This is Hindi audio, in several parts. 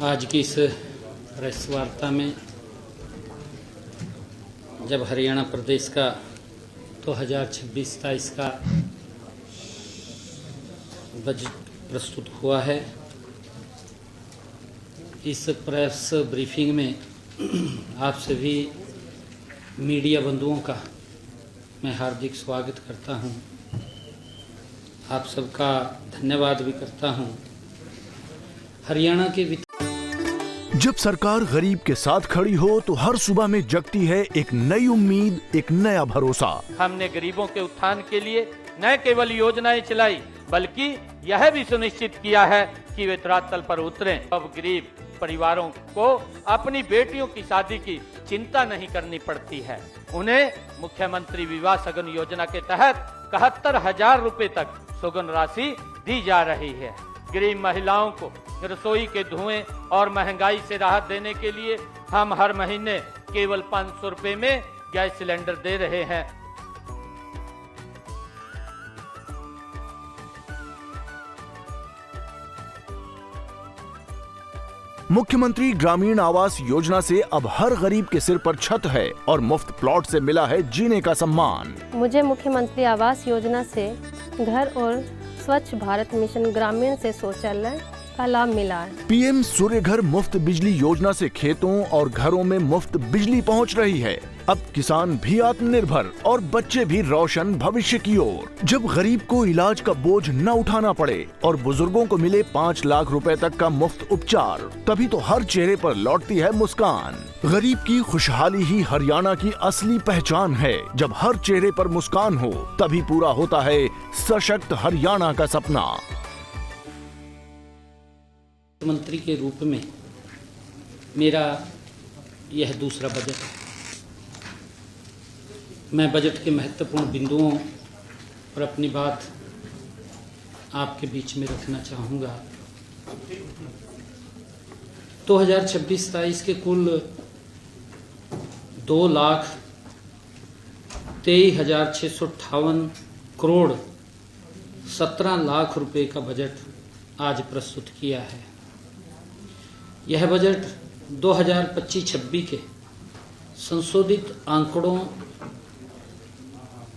आज की इस प्रेस वार्ता में जब हरियाणा प्रदेश का 2026-27 का बजट प्रस्तुत हुआ है, इस प्रेस ब्रीफिंग में आप सभी मीडिया बंधुओं का मैं हार्दिक स्वागत करता हूं। आप सबका धन्यवाद भी करता हूं। हरियाणा के जब सरकार गरीब के साथ खड़ी हो तो हर सुबह में जगती है एक नई उम्मीद, एक नया भरोसा। हमने गरीबों के उत्थान के लिए न केवल योजनाएं चलाई बल्कि यह भी सुनिश्चित किया है कि वे धरातल पर उतरें। अब गरीब परिवारों को अपनी बेटियों की शादी की चिंता नहीं करनी पड़ती है। उन्हें मुख्यमंत्री विवाह सगन योजना के तहत 71,000 रुपए तक सुगन राशि दी जा रही है। गरीब महिलाओं को रसोई के धुएं और महंगाई से राहत देने के लिए हम हर महीने केवल 500 रुपए में गैस सिलेंडर दे रहे हैं। मुख्यमंत्री ग्रामीण आवास योजना से अब हर गरीब के सिर पर छत है और मुफ्त प्लॉट से मिला है जीने का सम्मान। मुझे मुख्यमंत्री आवास योजना से घर और स्वच्छ भारत मिशन ग्रामीण से शौचालय का लाभ मिला है। पीएम सूर्य घर मुफ्त बिजली योजना से खेतों और घरों में मुफ्त बिजली पहुंच रही है। अब किसान भी आत्मनिर्भर और बच्चे भी रोशन भविष्य की ओर। जब गरीब को इलाज का बोझ न उठाना पड़े और बुजुर्गों को मिले 5 लाख रुपए तक का मुफ्त उपचार, तभी तो हर चेहरे पर लौटती है मुस्कान। गरीब की खुशहाली ही हरियाणा की असली पहचान है। जब हर चेहरे पर मुस्कान हो तभी पूरा होता है सशक्त हरियाणा का सपना। मंत्री के रूप में मेरा यह दूसरा बजट है। मैं बजट के महत्वपूर्ण बिंदुओं पर अपनी बात आपके बीच में रखना चाहूँगा। 2026-27 के कुल 2,23,658 करोड़ 17 लाख रुपए का बजट आज प्रस्तुत किया है। यह बजट 2025-26 के संशोधित आंकड़ों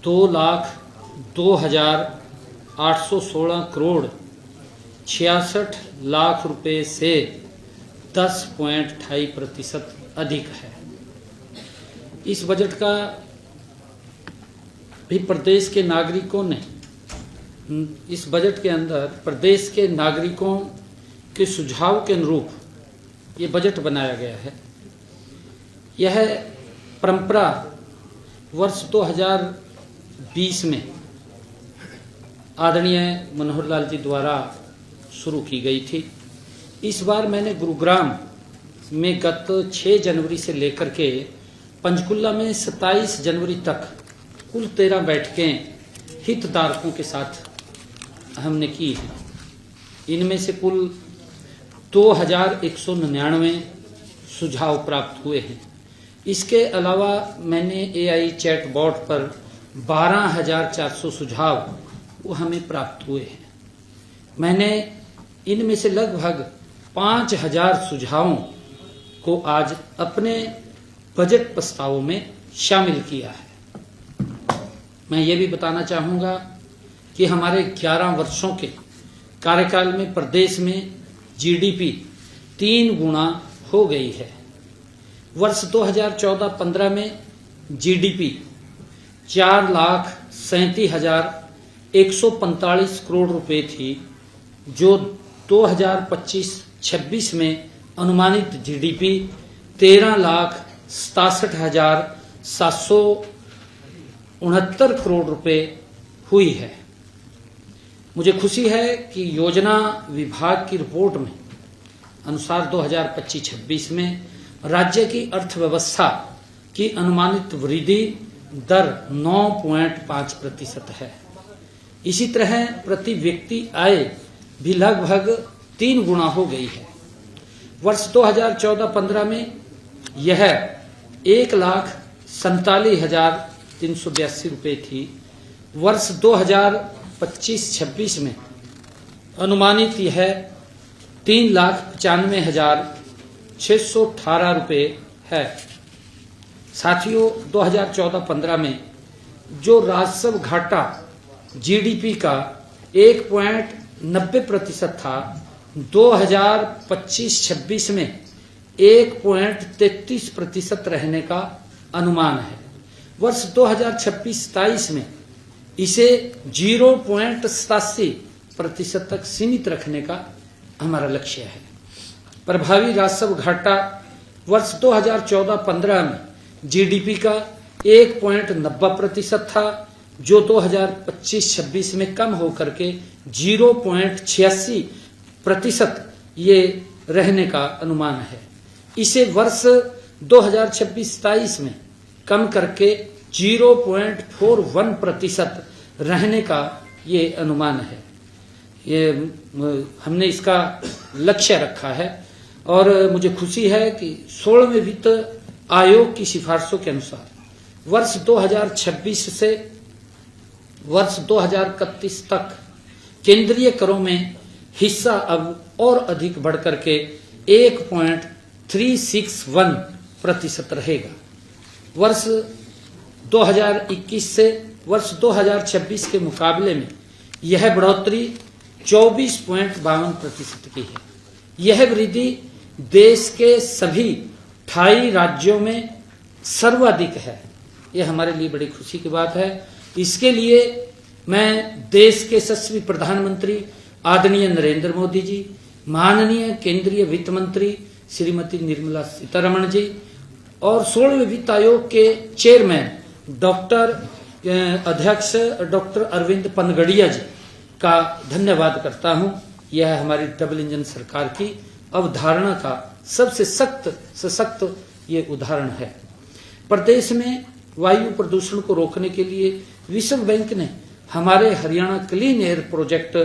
2,02,816 करोड़ 66 लाख रुपए से 10.28% अधिक है। इस बजट का भी प्रदेश के नागरिकों ने इस बजट के अंदर प्रदेश के नागरिकों के सुझाव के अनुरूप ये बजट बनाया गया है। यह परंपरा वर्ष 2020 में आदरणीय मनोहर लाल जी द्वारा शुरू की गई थी। इस बार मैंने गुरुग्राम में गत 6 जनवरी से लेकर के पंचकुला में 27 जनवरी तक कुल 13 बैठकें हितधारकों के साथ हमने की है। इनमें से कुल 2,199 सुझाव प्राप्त हुए हैं। इसके अलावा मैंने AI चैट बॉट पर 12,400 सुझाव वो हमें प्राप्त हुए हैं। मैंने इनमें से लगभग 5,000 सुझावों को आज अपने बजट प्रस्तावों में शामिल किया है। मैं ये भी बताना चाहूँगा कि हमारे 11 वर्षों के कार्यकाल में प्रदेश में GDP 3 गुना हो गई है। वर्ष 2014-15 में GDP 4,37,145 करोड़ रुपए थी, जो 2025-26 में अनुमानित GDP 13,67,769 करोड़ रुपए हुई है। मुझे खुशी है कि योजना विभाग की रिपोर्ट में अनुसार 2025-26 में राज्य की अर्थव्यवस्था की अनुमानित वृद्धि दर 9.5% है। इसी तरह प्रति व्यक्ति आय भी लगभग 3 गुना हो गई है। वर्ष 2014-15 में यह 1,47,382 रुपए थी। वर्ष 2025-26 में अनुमानित यह 3,95,618 रुपये है। साथियों, 2014-15 में जो राजस्व घाटा जीडीपी का 1.90% था, 2025-26 में 1.33% रहने का अनुमान है। वर्ष 2026-27 में इसे 0.87% तक सीमित रखने का हमारा लक्ष्य है। प्रभावी राजस्व घाटा वर्ष 2014-15 में जीडीपी का 1.90% था, जो 2025-26 में कम होकर के 0.86% ये रहने का अनुमान है। इसे वर्ष 2026-27 में कम करके 0.41% रहने का ये अनुमान है। ये हमने इसका लक्ष्य रखा है और मुझे खुशी है कि 16वें वित्त आयोग की सिफारिशों के अनुसार वर्ष 2026 से वर्ष 2031 तक केंद्रीय करों में हिस्सा अब और अधिक बढ़कर के 1.361% रहेगा। वर्ष 2021 से वर्ष 2026 के मुकाबले में यह बढ़ोतरी 24.52% की है। यह वृद्धि देश के सभी 28 राज्यों में सर्वाधिक है। यह हमारे लिए बड़ी खुशी की बात है। इसके लिए मैं देश के यशस्वी प्रधानमंत्री आदरणीय नरेंद्र मोदी जी, माननीय केंद्रीय वित्त मंत्री श्रीमती निर्मला सीतारमण जी और 16वें वित्त आयोग के चेयरमैन अध्यक्ष डॉक्टर अरविंद पनगड़िया जी का धन्यवाद करता हूं। यह हमारी डबल इंजन सरकार की अवधारणा का सबसे सशक्त ये उदाहरण है। प्रदेश में वायु प्रदूषण को रोकने के लिए विश्व बैंक ने हमारे हरियाणा क्लीन एयर प्रोजेक्ट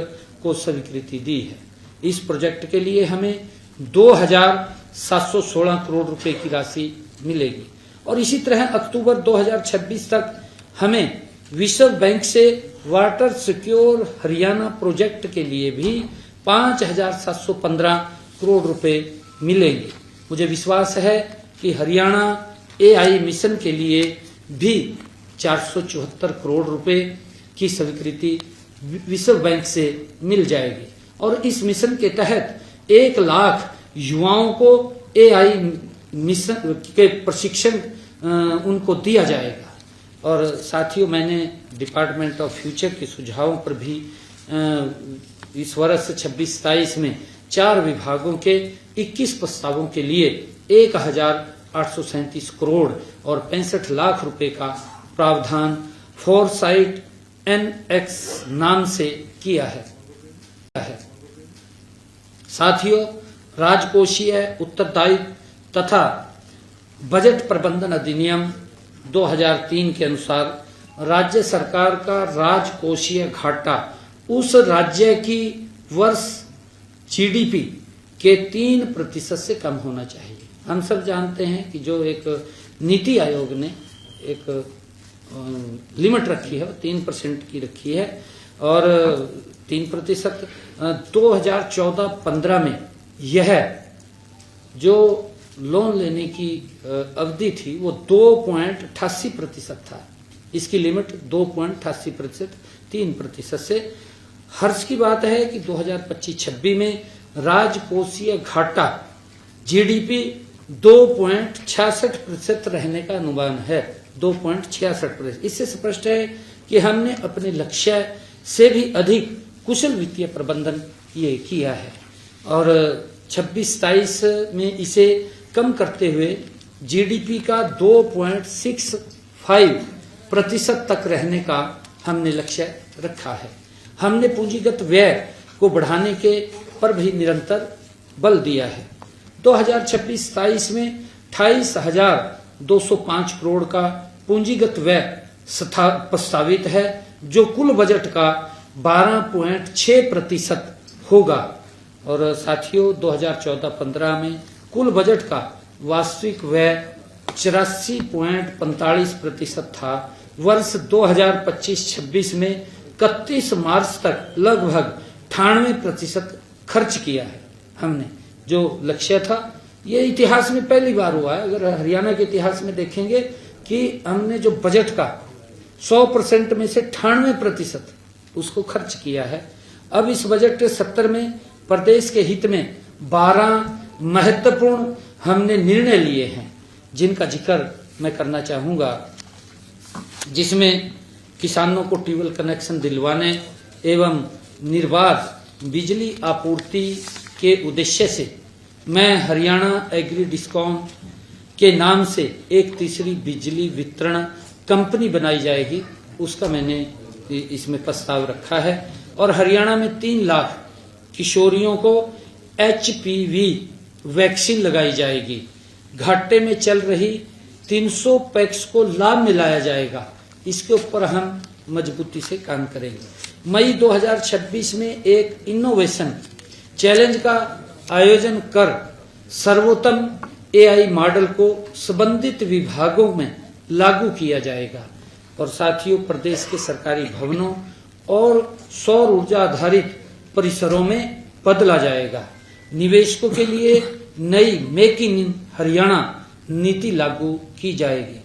को स्वीकृति दी है। इस प्रोजेक्ट के लिए हमें 2,716 करोड़ रुपए की राशि मिलेगी और इसी तरह अक्टूबर 2026 तक हमें विश्व बैंक से वाटर सिक्योर हरियाणा प्रोजेक्ट के लिए भी 5,715 करोड़ रुपए मिलेंगे। मुझे विश्वास है कि हरियाणा एआई मिशन के लिए भी 474 करोड़ रुपए की स्वीकृति विश्व बैंक से मिल जाएगी और इस मिशन के तहत 1 लाख युवाओं को एआई मिशन के प्रशिक्षण उनको दिया जाएगा। और साथियों, मैंने डिपार्टमेंट ऑफ फ्यूचर के सुझावों पर भी इस वर्ष 26-27 में 4 विभागों के 21 प्रस्तावों के लिए 1,837 करोड़ और 65 लाख रुपए का प्रावधान फोरसाइट NX नाम से किया है। साथियों, राजकोषीय उत्तरदायित्व तथा बजट प्रबंधन अधिनियम 2003 के अनुसार राज्य सरकार का राजकोषीय घाटा उस राज्य की वर्ष जीडीपी के 3% से कम होना चाहिए। हम सब जानते हैं कि जो एक नीति आयोग ने एक लिमिट रखी है, 3% की रखी है और 3% 2014-15 में यह जो लोन लेने की अवधि थी वो 2.88% था। इसकी लिमिट 2.88%, 3% से। हर्ष की बात है कि 2025-26 में राजकोषीय घाटा जीडीपी 2.66% रहने का अनुमान है। 2.66%। इससे स्पष्ट है कि हमने अपने लक्ष्य से भी अधिक कुशल वित्तीय प्रबंधन ये किया है और 26-27 में इसे कम करते हुए जीडीपी का 2.65% तक रहने का हमने लक्ष्य रखा है। हमने पूंजीगत व्यय को बढ़ाने के पर भी निरंतर बल दिया है। 2026-27 में 28,205 करोड़ का पूंजीगत व्यय प्रस्तावित है, जो कुल बजट का 12.6% होगा। और साथियों, 2014-15 में कुल बजट का वास्तविक व्यय 84.45% था। वर्ष 2025-26 में 31 मार्च तक लगभग 98% खर्च किया है। हमने जो लक्ष्य था, ये इतिहास में पहली बार हुआ है। अगर हरियाणा के इतिहास में देखेंगे कि हमने जो बजट का 100% में से 98% उसको खर्च किया है। अब इस बजट 70 में प्रदेश के हित में 12 महत्वपूर्ण हमने निर्णय लिए हैं, जिनका जिक्र मैं करना चाहूंगा, जिसमें किसानों को ट्यूबवेल कनेक्शन दिलवाने एवं निर्बाध बिजली आपूर्ति के उद्देश्य से मैं हरियाणा एग्री डिस्कॉम के नाम से एक तीसरी बिजली वितरण कंपनी बनाई जाएगी, उसका मैंने इसमें प्रस्ताव रखा है। और हरियाणा में 3 लाख किशोरियों को HPV वैक्सीन लगाई जाएगी। घाटे में चल रही 300 पैक्स को लाभ में लाया जाएगा। इसके ऊपर हम मजबूती से काम करेंगे। मई 2026 में एक इनोवेशन चैलेंज का आयोजन कर सर्वोत्तम AI मॉडल को संबंधित विभागों में लागू किया जाएगा। और साथियों, प्रदेश के सरकारी भवनों और सौर ऊर्जा आधारित परिसरों में बदला जाएगा। निवेशकों के लिए नई मेक इन हरियाणा नीति लागू की जाएगी।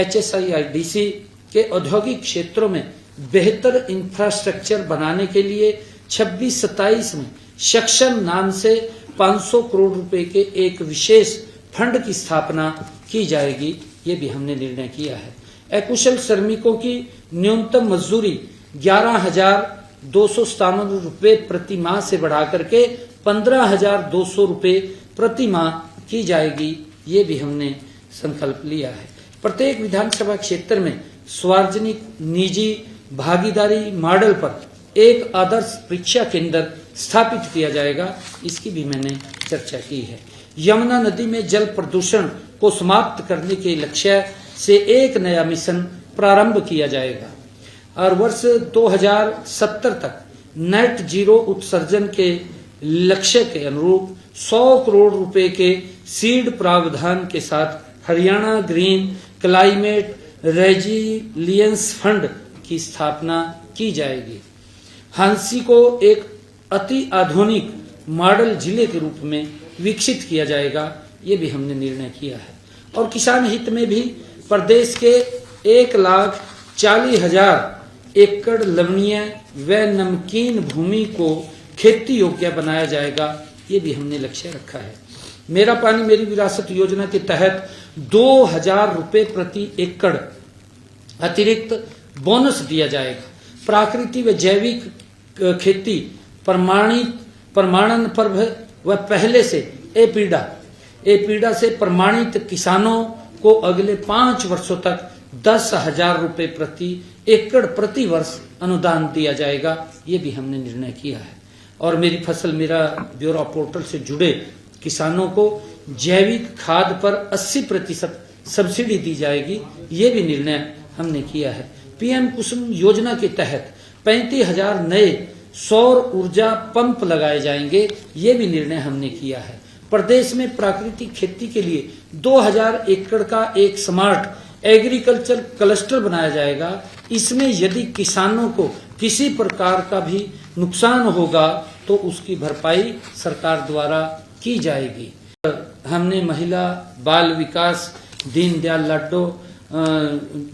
HSIIDC के औद्योगिक क्षेत्रों में बेहतर इंफ्रास्ट्रक्चर बनाने के लिए 26-27 में सक्षम नाम से 500 करोड़ रुपए के एक विशेष फंड की स्थापना की जाएगी। ये भी हमने निर्णय किया है। अकुशल श्रमिकों की न्यूनतम मजदूरी 11,297 रुपए प्रति माह से बढ़ाकर के 15,200 रुपए प्रति माह की जाएगी। ये भी हमने संकल्प लिया है। प्रत्येक विधानसभा क्षेत्र में सार्वजनिक निजी भागीदारी मॉडल पर एक आदर्श परीक्षा केंद्र स्थापित किया जाएगा। इसकी भी मैंने चर्चा की है। यमुना नदी में जल प्रदूषण को समाप्त करने के लक्ष्य से एक नया मिशन प्रारंभ किया जाएगा और वर्ष 2070 तक नेट जीरो उत्सर्जन के लक्ष्य के अनुरूप 100 करोड़ रुपए के सीड प्रावधान के साथ Haryana green climate resilience fund की स्थापना की जाएगी। हांसी को एक अति आधुनिक मॉडल जिले के रूप में विकसित किया जाएगा। ये भी हमने निर्णय किया है। और किसान हित में भी प्रदेश के 1,40,000 एकड़ लवणीय व नमकीन भूमि को खेती योग्य बनाया जाएगा। ये भी हमने लक्ष्य रखा है। मेरा पानी मेरी विरासत योजना के तहत 2,000 रुपए प्रति एकड़ अतिरिक्त बोनस दिया जाएगा। प्राकृतिक व जैविक खेती प्रमाणन पर व पहले से एपीडा से प्रमाणित किसानों को अगले 5 वर्षों तक 10,000 रुपए प्रति एकड़ प्रति वर्ष अनुदान दिया जाएगा। ये भी हमने निर्णय किया है। और मेरी फसल मेरा ब्यौरा पोर्टल से जुड़े किसानों को जैविक खाद पर 80% सब्सिडी दी जाएगी। ये भी निर्णय हमने किया है। PM कुसुम योजना के तहत 35,000 नए सौर ऊर्जा पंप लगाए जाएंगे। ये भी निर्णय हमने किया है। प्रदेश में प्राकृतिक खेती के लिए 2,000 एकड़ का एक स्मार्ट एग्रीकल्चर क्लस्टर बनाया जाएगा। इसमें यदि किसानों को किसी प्रकार का भी नुकसान होगा तो उसकी भरपाई सरकार द्वारा की जाएगी। हमने महिला बाल विकास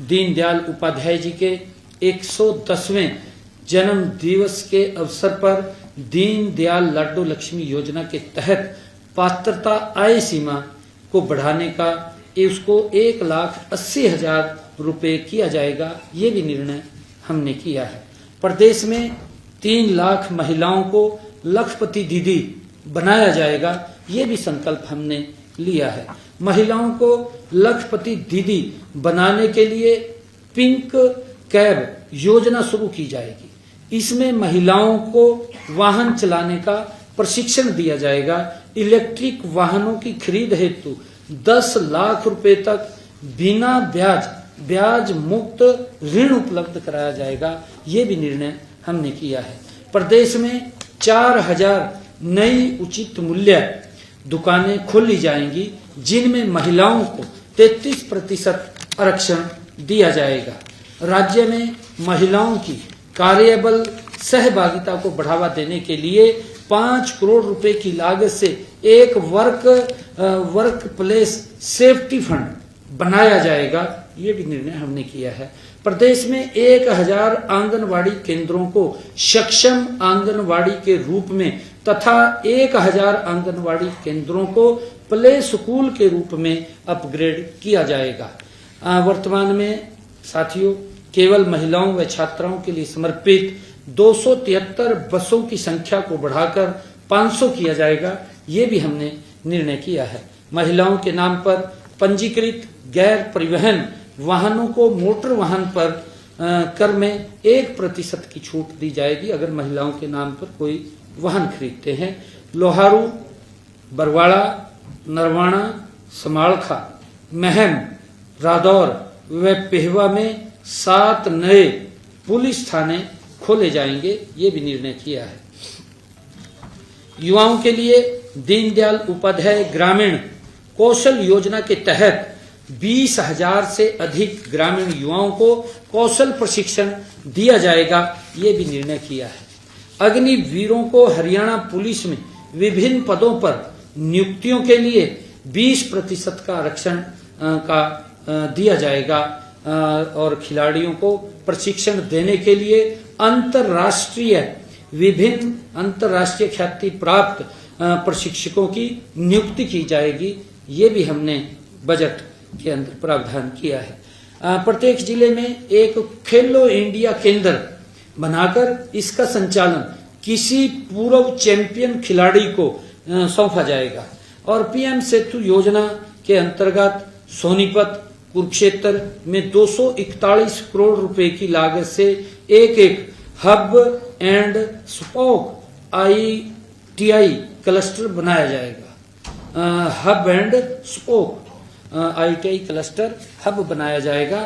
दीनदयाल उपाध्याय जी के 110वें जन्म दिवस के अवसर पर दीनदयाल लाडो लक्ष्मी योजना के तहत पात्रता आय सीमा को बढ़ाने का उसको 1,80,000 रुपए किया जाएगा। ये भी निर्णय हमने किया है। प्रदेश में 3 लाख महिलाओं को लखपति दीदी बनाया जाएगा। ये भी संकल्प हमने लिया है। महिलाओं को लखपति दीदी बनाने के लिए पिंक कैब योजना शुरू की जाएगी। इसमें महिलाओं को वाहन चलाने का प्रशिक्षण दिया जाएगा। इलेक्ट्रिक वाहनों की खरीद हेतु 10 लाख रुपए तक बिना ब्याज मुक्त ऋण उपलब्ध कराया जाएगा। ये भी निर्णय हमने किया है। प्रदेश में 4,000 नई उचित मूल्य दुकानें खोली जाएंगी, जिनमें महिलाओं को 33% आरक्षण दिया जाएगा। राज्य में महिलाओं की कार्यबल सहभागिता को बढ़ावा देने के लिए 5 करोड़ रुपए की लागत से एक वर्क प्लेस सेफ्टी फंड बनाया जाएगा। ये भी निर्णय हमने किया है। प्रदेश में 1000 आंगनवाड़ी केंद्रों को सक्षम आंगनवाड़ी के रूप में तथा 1000 आंगनवाड़ी केंद्रों को प्ले स्कूल के रूप में अपग्रेड किया जाएगा। वर्तमान में साथियों केवल महिलाओं व छात्राओं के लिए समर्पित 273 बसों की संख्या को बढ़ाकर 500 किया जाएगा। ये भी हमने निर्णय किया है। महिलाओं के नाम पर पंजीकृत गैर परिवहन वाहनों को मोटर वाहन पर कर में 1% की छूट दी जाएगी अगर महिलाओं के नाम पर कोई वाहन खरीदते हैं। लोहारू, बरवाड़ा, नरवाना, समालखा, महम, रादौर व पेहवा में 7 नए पुलिस थाने खोले जाएंगे। ये भी निर्णय किया है। युवाओं के लिए दीनदयाल उपाध्याय ग्रामीण कौशल योजना के तहत 20,000 से अधिक ग्रामीण युवाओं को कौशल प्रशिक्षण दिया जाएगा। ये भी निर्णय किया है। अग्निवीरों को हरियाणा पुलिस में विभिन्न पदों पर नियुक्तियों के लिए 20% का आरक्षण दिया जाएगा और खिलाड़ियों को प्रशिक्षण देने के लिए विभिन्न अंतर्राष्ट्रीय ख्याति प्राप्त प्रशिक्षकों की नियुक्ति की जाएगी। ये भी हमने बजट के अंदर प्रावधान किया है। प्रत्येक जिले में एक खेलो इंडिया केंद्र बनाकर इसका संचालन किसी पूर्व चैंपियन खिलाड़ी को सौंपा जाएगा और पीएम सेतु योजना के अंतर्गत सोनीपत, कुरुक्षेत्र में 241 करोड़ रुपए की लागत से एक hub and spoke ITI cluster बनाया जाएगा। Hub and spoke ITI cluster hub बनाया जाएगा।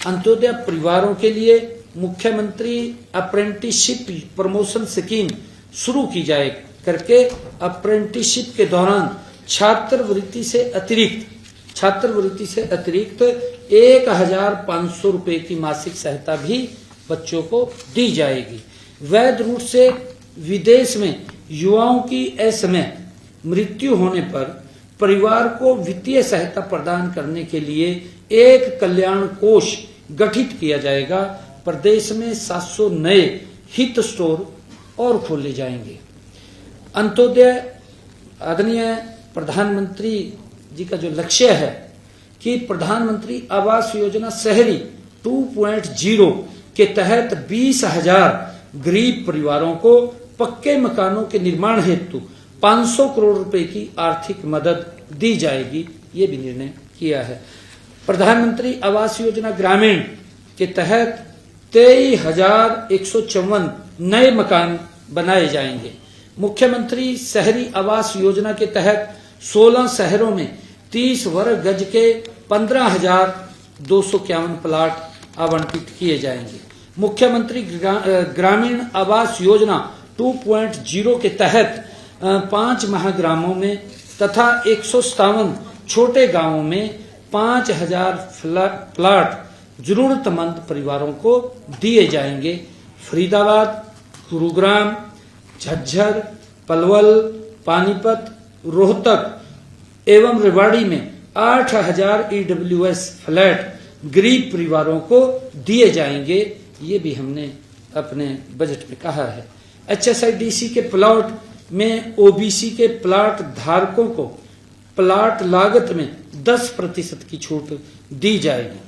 अंत्योदय परिवारों के लिए मुख्यमंत्री अप्रेंटिसशिप प्रमोशन स्कीम शुरू की जाए करके अप्रेंटिसशिप के दौरान छात्रवृत्ति से अतिरिक्त 1,500 रुपए की मासिक सहायता भी बच्चों को दी जाएगी। वैध रूप से विदेश में युवाओं की असमय मृत्यु होने पर परिवार को वित्तीय सहायता प्रदान करने के लिए एक कल्याण कोष गठित किया जाएगा। प्रदेश में 700 नए हित स्टोर और खोले जाएंगे। अंत्योदय आदरणीय प्रधानमंत्री जी का जो लक्ष्य है कि प्रधानमंत्री आवास योजना शहरी 2.0 के तहत 20,000 गरीब परिवारों को पक्के मकानों के निर्माण हेतु 500 करोड़ रुपए की आर्थिक मदद दी जाएगी। ये भी निर्णय किया है। प्रधानमंत्री आवास योजना ग्रामीण के तहत 23,154 नए मकान बनाए जाएंगे। मुख्यमंत्री शहरी आवास योजना के तहत 16 शहरों में 30 वर्ग गज के 15,251 प्लाट आवंटित किए जाएंगे। मुख्यमंत्री ग्रामीण आवास योजना 2.0 के तहत 5 महाग्रामों में तथा 157 छोटे गांवों में 5,000 प्लाट जरूरतमंद परिवारों को दिए जाएंगे। फरीदाबाद, गुरुग्राम, झज्जर, पलवल, पानीपत, रोहतक एवं रेवाड़ी में 8,000 EWS फ्लैट गरीब परिवारों को दिए जाएंगे। ये भी हमने अपने बजट में कहा है। HSIDC के प्लॉट में OBC के प्लाट धारकों को प्लाट लागत में 10% की छूट दी जाएगी।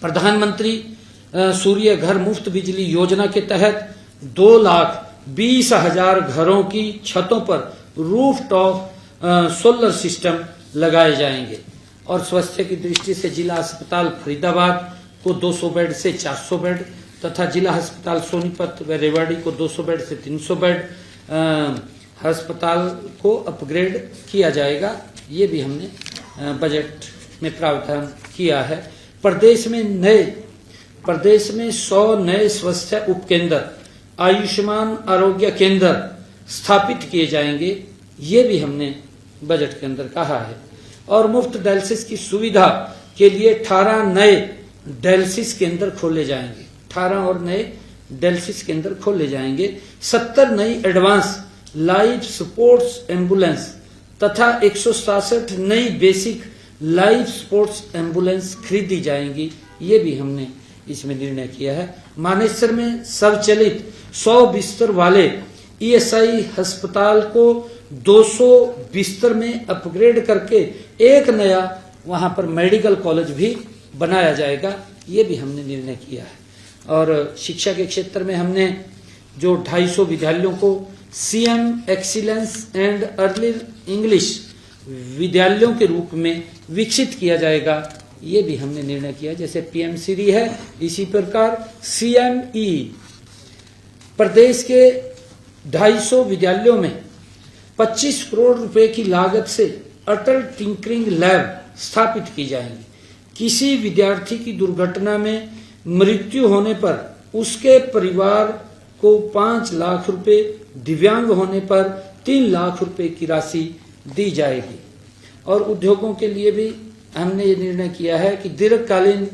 प्रधानमंत्री सूर्य घर मुफ्त बिजली योजना के तहत 2,20,000 घरों की छतों पर रूफटॉप सोलर सिस्टम लगाए जाएंगे और स्वास्थ्य की दृष्टि से जिला अस्पताल फरीदाबाद को 200 बेड से 400 बेड तथा जिला अस्पताल सोनीपत व रेवाड़ी को 200 बेड से 300 बेड अस्पताल को अपग्रेड किया जाएगा। ये भी हमने बजट में प्रावधान किया है। प्रदेश में 100 नए स्वास्थ्य उपकेंद्र, आयुष्मान आरोग्य केंद्र स्थापित किए जाएंगे। ये भी हमने बजट के अंदर कहा है। और मुफ्त डायलिसिस की सुविधा के लिए 18 नए डायलिसिस केंद्र खोले जाएंगे। 18 और नए डायलिसिस केंद्र खोले जाएंगे। 70 नई एडवांस लाइफ स्पोर्ट्स एम्बुलेंस तथा 167 नई बेसिक लाइफ स्पोर्ट्स एम्बुलेंस खरीदी जाएंगी। ये भी हमने इसमें निर्णय किया है। मानेसर में स्वचालित 100 बिस्तर वाले ईएसआई अस्पताल को 200 बिस्तर में अपग्रेड करके एक नया वहां पर मेडिकल कॉलेज भी बनाया जाएगा। ये भी हमने निर्णय किया है। और शिक्षा के क्षेत्र में हमने जो 250 विद्यालयों को CM excellence and early English विद्यालयों के रूप में विकसित किया जाएगा। ये भी हमने निर्णय किया। जैसे पीएम श्री है, इसी प्रकार सीएमई प्रदेश के 250 विद्यालयों में 25 करोड़ रुपए की लागत से अटल टिंकरिंग लैब स्थापित की जाएंगी। किसी विद्यार्थी की दुर्घटना में मृत्यु होने पर उसके परिवार को 5 लाख रुपए, दिव्यांग होने पर 3 लाख रुपए की राशि दी जाएगी। और उद्योगों के लिए भी हमने ये निर्णय किया है कि दीर्घकालीन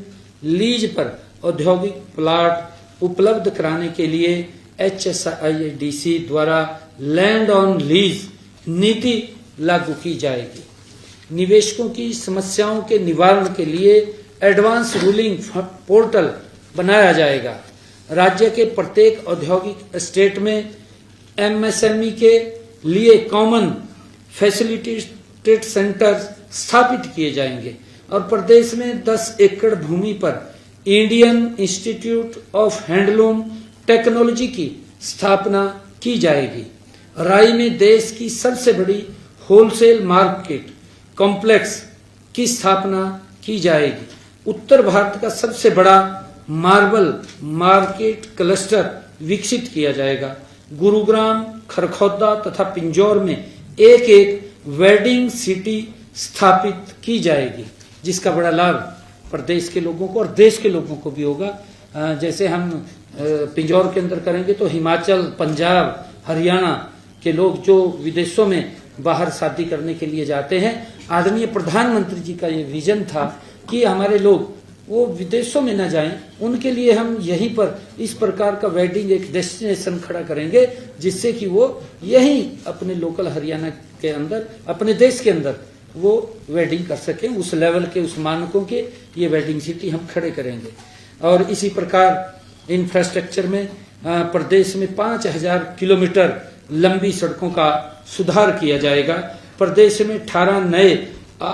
लीज पर औद्योगिक प्लाट उपलब्ध कराने के लिए HSIIDC द्वारा लैंड ऑन लीज नीति लागू की जाएगी। निवेशकों की समस्याओं के निवारण के लिए एडवांस रूलिंग पोर्टल बनाया जाएगा। राज्य के प्रत्येक औद्योगिक एस्टेट में MSME के लिए कॉमन फैसिलिटेटेड सेंटर स्थापित किए जाएंगे और प्रदेश में 10 एकड़ भूमि पर Indian institute of handloom technology की स्थापना की जाएगी। राई में देश की सबसे बड़ी होलसेल मार्केट कॉम्प्लेक्स की स्थापना की जाएगी। उत्तर भारत का सबसे बड़ा मार्बल मार्केट क्लस्टर विकसित किया जाएगा। गुरुग्राम, खरखौदा तथा पिंजौर में एक एक वेडिंग सिटी स्थापित की जाएगी, जिसका बड़ा लाभ प्रदेश के लोगों को और देश के लोगों को भी होगा। जैसे हम पिंजौर के अंदर करेंगे तो हिमाचल, पंजाब, हरियाणा के लोग जो विदेशों में बाहर शादी करने के लिए जाते हैं, आदरणीय प्रधानमंत्री जी का ये विजन था कि हमारे लोग वो विदेशों में न जाएं, उनके लिए हम यहीं पर इस प्रकार का वेडिंग एक डेस्टिनेशन खड़ा करेंगे, जिससे कि वो यहीं अपने लोकल हरियाणा के अंदर, अपने देश के अंदर वो वेडिंग कर सकें। उस लेवल के, उस मानकों के ये वेडिंग सिटी हम खड़े करेंगे। और इसी प्रकार इंफ्रास्ट्रक्चर में प्रदेश में 5000 किलोमीटर लंबी सड़कों का सुधार किया जाएगा। प्रदेश में 18 नए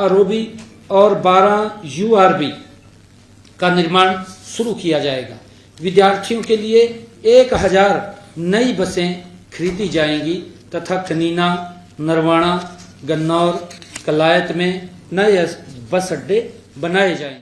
ROB और 12 URB का निर्माण शुरू किया जाएगा। विद्यार्थियों के लिए 1000 नई बसें खरीदी जाएंगी तथा कनीना, नरवाणा, गन्नौर, कलायत में नए बस अड्डे बनाए जाएंगे।